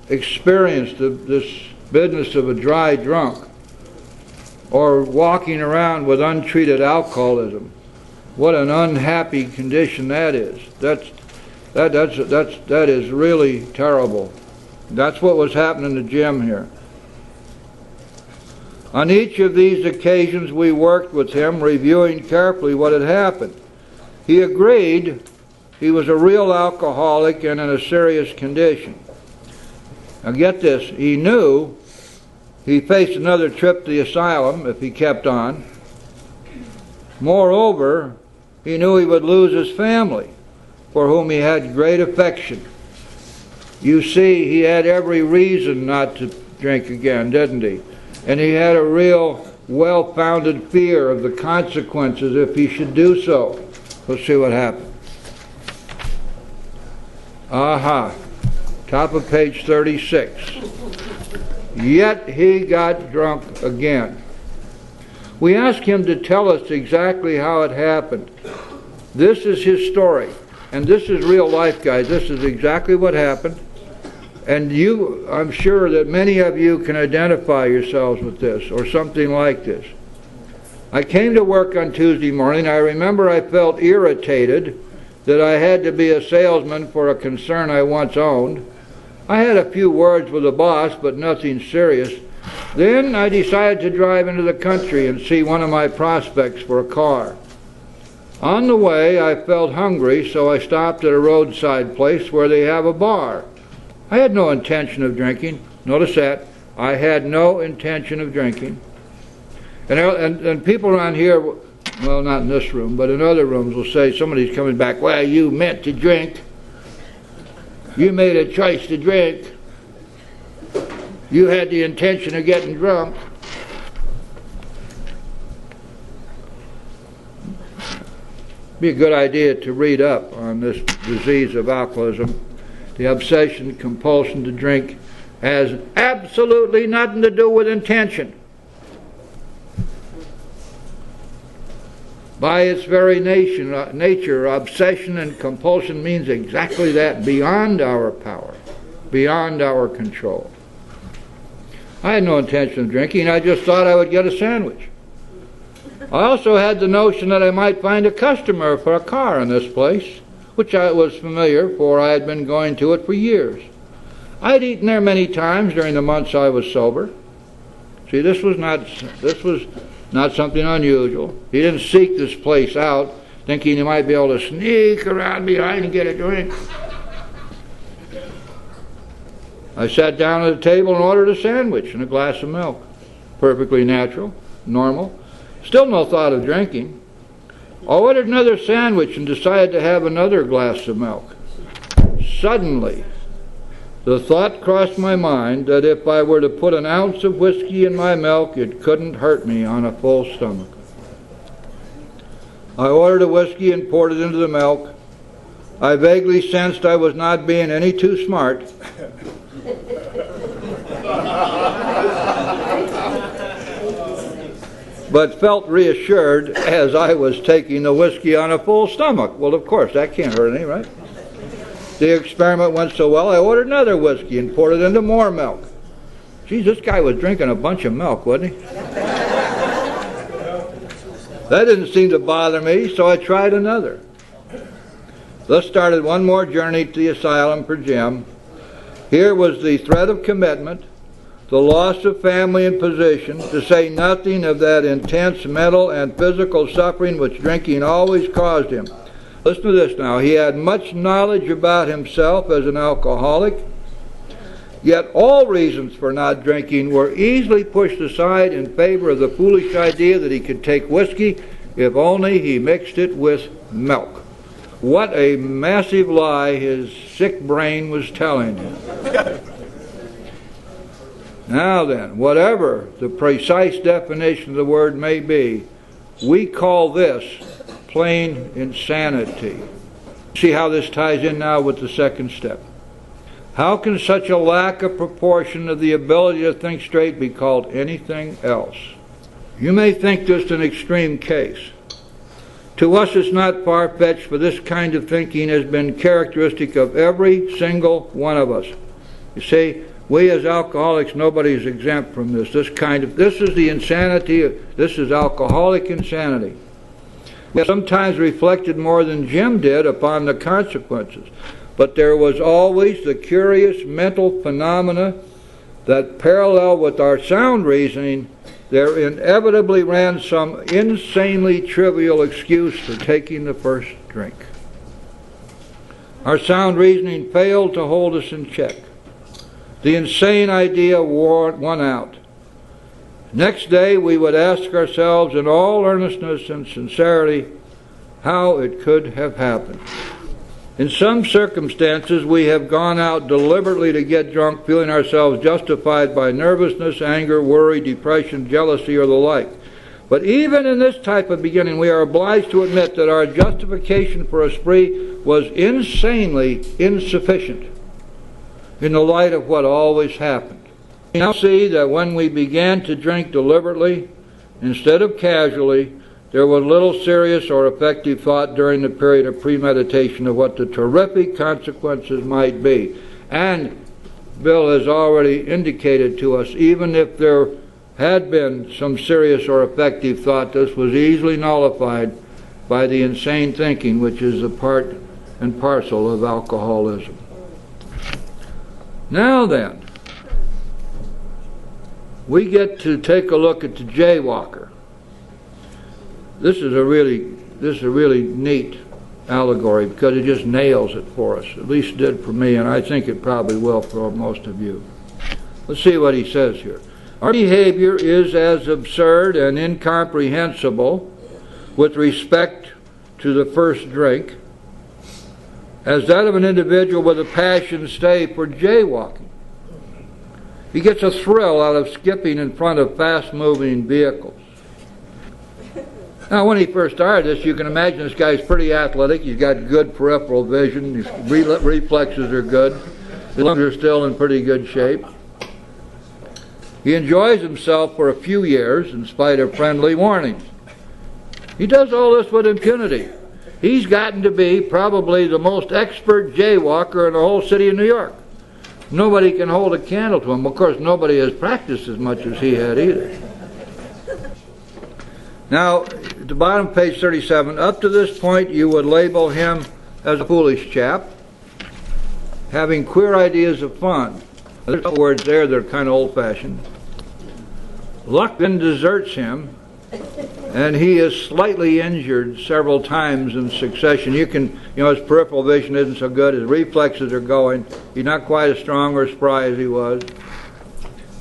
experienced this business of a dry drunk, or walking around with untreated alcoholism. What an unhappy condition that is. That is really terrible. That's what was happening to Jim here. On each of these occasions we worked with him, reviewing carefully what had happened. He agreed he was a real alcoholic and in a serious condition. Now get this, he knew he faced another trip to the asylum if he kept on. Moreover, he knew he would lose his family, for whom he had great affection. You see, he had every reason not to drink again, didn't he? And he had a real well-founded fear of the consequences if he should do so. We'll see what happened. Aha. Top of page 36. Yet he got drunk again. We asked him to tell us exactly how it happened. This is his story. And this is real life, guys. This is exactly what happened. And I'm sure that many of you can identify yourselves with this, or something like this. I came to work on Tuesday morning. I remember I felt irritated that I had to be a salesman for a concern I once owned. I had a few words with the boss, but nothing serious. Then I decided to drive into the country and see one of my prospects for a car. On the way, I felt hungry, so I stopped at a roadside place where they have a bar. I had no intention of drinking. Notice that. I had no intention of drinking. And people around here, well, not in this room, but in other rooms, will say, somebody's coming back, well, you meant to drink. You made a choice to drink. you had the intention of getting drunk, be a good idea to read up on this disease of alcoholism. The obsession, compulsion to drink has absolutely nothing to do with intention. By its very nature, obsession and compulsion means exactly that, beyond our power, beyond our control. I had no intention of drinking. I just thought I would get a sandwich. I also had the notion that I might find a customer for a car in this place, which I was familiar, for I had been going to it for years. I had eaten there many times during the months I was sober. See, this was not something unusual. He didn't seek this place out thinking he might be able to sneak around behind and get a drink. I sat down at a table and ordered a sandwich and a glass of milk. Perfectly natural, normal. Still no thought of drinking. I ordered another sandwich and decided to have another glass of milk. Suddenly, the thought crossed my mind that if I were to put an ounce of whiskey in my milk, it couldn't hurt me on a full stomach. I ordered a whiskey and poured it into the milk. I vaguely sensed I was not being any too smart. But felt reassured as I was taking the whiskey on a full stomach. Well, of course, that can't hurt any, right? The experiment went so well, I ordered another whiskey and poured it into more milk. Geez, this guy was drinking a bunch of milk, wasn't he? That didn't seem to bother me, so I tried another. Thus started one more journey to the asylum for Jim. Here was the threat of commitment, the loss of family and position, to say nothing of that intense mental and physical suffering which drinking always caused him. Listen to this now. He had much knowledge about himself as an alcoholic, yet all reasons for not drinking were easily pushed aside in favor of the foolish idea that he could take whiskey if only he mixed it with milk. What a massive lie his sick brain was telling him. Now then, whatever the precise definition of the word may be, we call this plain insanity. See how this ties in now with the second step. How can such a lack of proportion of the ability to think straight be called anything else? You may think this an extreme case. To us it's not far-fetched, for this kind of thinking has been characteristic of every single one of us. You see, we as alcoholics, nobody is exempt from this. This is the insanity, this is alcoholic insanity. We sometimes reflected more than Jim did upon the consequences, but there was always the curious mental phenomena that, parallel with our sound reasoning, there inevitably ran some insanely trivial excuse for taking the first drink. Our sound reasoning failed to hold us in check. The insane idea won out. Next day we would ask ourselves in all earnestness and sincerity how it could have happened. In some circumstances we have gone out deliberately to get drunk, feeling ourselves justified by nervousness, anger, worry, depression, jealousy, or the like. But even in this type of beginning, we are obliged to admit that our justification for a spree was insanely insufficient in the light of what always happened. We now see that when we began to drink deliberately, instead of casually, there was little serious or effective thought during the period of premeditation of what the terrific consequences might be. And Bill has already indicated to us, even if there had been some serious or effective thought, this was easily nullified by the insane thinking, which is a part and parcel of alcoholism. Now then, we get to take a look at the jaywalker. This is a really neat allegory because it just nails it for us. At least it did for me, and I think it probably will for most of you. Let's see what he says here. Our behavior is as absurd and incomprehensible with respect to the first drink as that of an individual with a passion, say, for jaywalking. He gets a thrill out of skipping in front of fast-moving vehicles. Now, when he first started this, you can imagine this guy's pretty athletic. He's got good peripheral vision. His reflexes are good. His lungs are still in pretty good shape. He enjoys himself for a few years in spite of friendly warnings. He does all this with impunity. He's gotten to be probably the most expert jaywalker in the whole city of New York. Nobody can hold a candle to him. Of course, nobody has practiced as much as he had either. Now, at the bottom of page 37, up to this point you would label him as a foolish chap, having queer ideas of fun. There's no words there that are kind of old-fashioned. Luck then deserts him, and he is slightly injured several times in succession. His peripheral vision isn't so good, his reflexes are going, he's not quite as strong or spry as he was.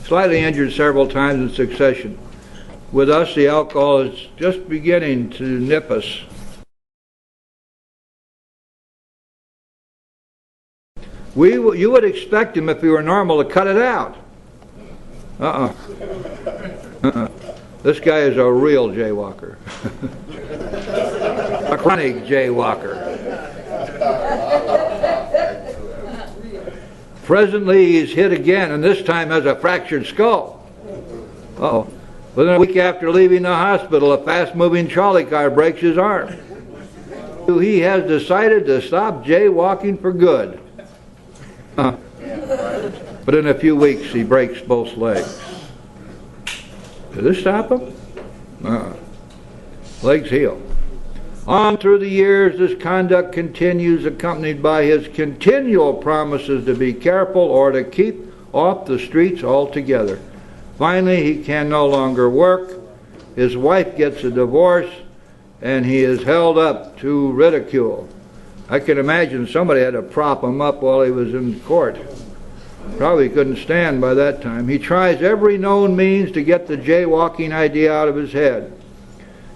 Slightly injured several times in succession. With us, the alcohol is just beginning to nip us. You would expect him, if he were normal, to cut it out. This guy is a real jaywalker. A chronic jaywalker. Presently, he's hit again, and this time has a fractured skull. Within a week after leaving the hospital, a fast-moving trolley car breaks his arm. He has decided to stop jaywalking for good. But in a few weeks, he breaks both legs. Did this stop him? Legs heal. On through the years, this conduct continues, accompanied by his continual promises to be careful or to keep off the streets altogether. Finally, he can no longer work. His wife gets a divorce, and he is held up to ridicule. I can imagine somebody had to prop him up while he was in court. Probably couldn't stand by that time. He tries every known means to get the jaywalking idea out of his head.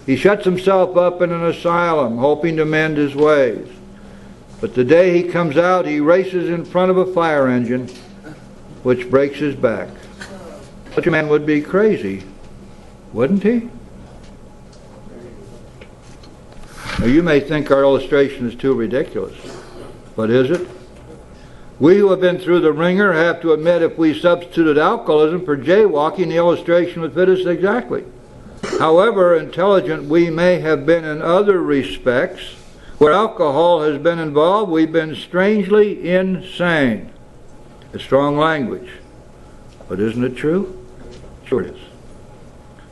He shuts himself up in an asylum, hoping to mend his ways. But the day he comes out, he races in front of a fire engine, which breaks his back. Such a man would be crazy, wouldn't he? Now, you may think our illustration is too ridiculous, but is it? We who have been through the ringer have to admit if we substituted alcoholism for jaywalking, the illustration would fit us exactly. However intelligent we may have been in other respects, where alcohol has been involved, we've been strangely insane. It's strong language, but isn't it true? Sure it is.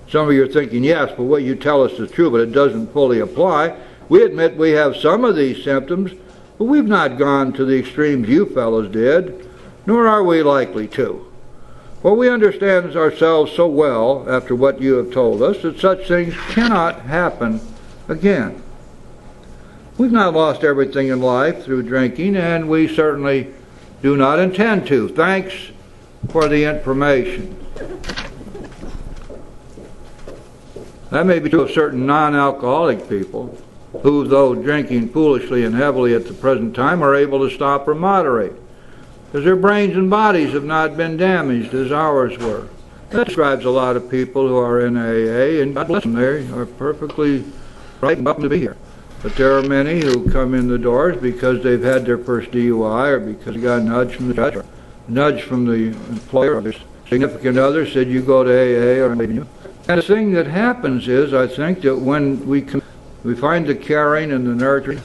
Some of you are thinking, yes, but what you tell us is true, but it doesn't fully apply. We admit we have some of these symptoms, but we've not gone to the extremes you fellows did, nor are we likely to. For we understand ourselves so well, after what you have told us, that such things cannot happen again. We've not lost everything in life through drinking, and we certainly do not intend to. Thanks for the information. That may be true of certain non-alcoholic people, who, though drinking foolishly and heavily at the present time, are able to stop or moderate, because their brains and bodies have not been damaged as ours were. That describes a lot of people who are in AA, and God bless them, they are perfectly right and welcome to be here. But there are many who come in the doors because they've had their first DUI, or because they got a nudge from the judge, or a nudge from the employer, or their significant other said, you go to AA, or I'm leaving you. And the thing that happens is, I think, that when we find the caring and the nurturing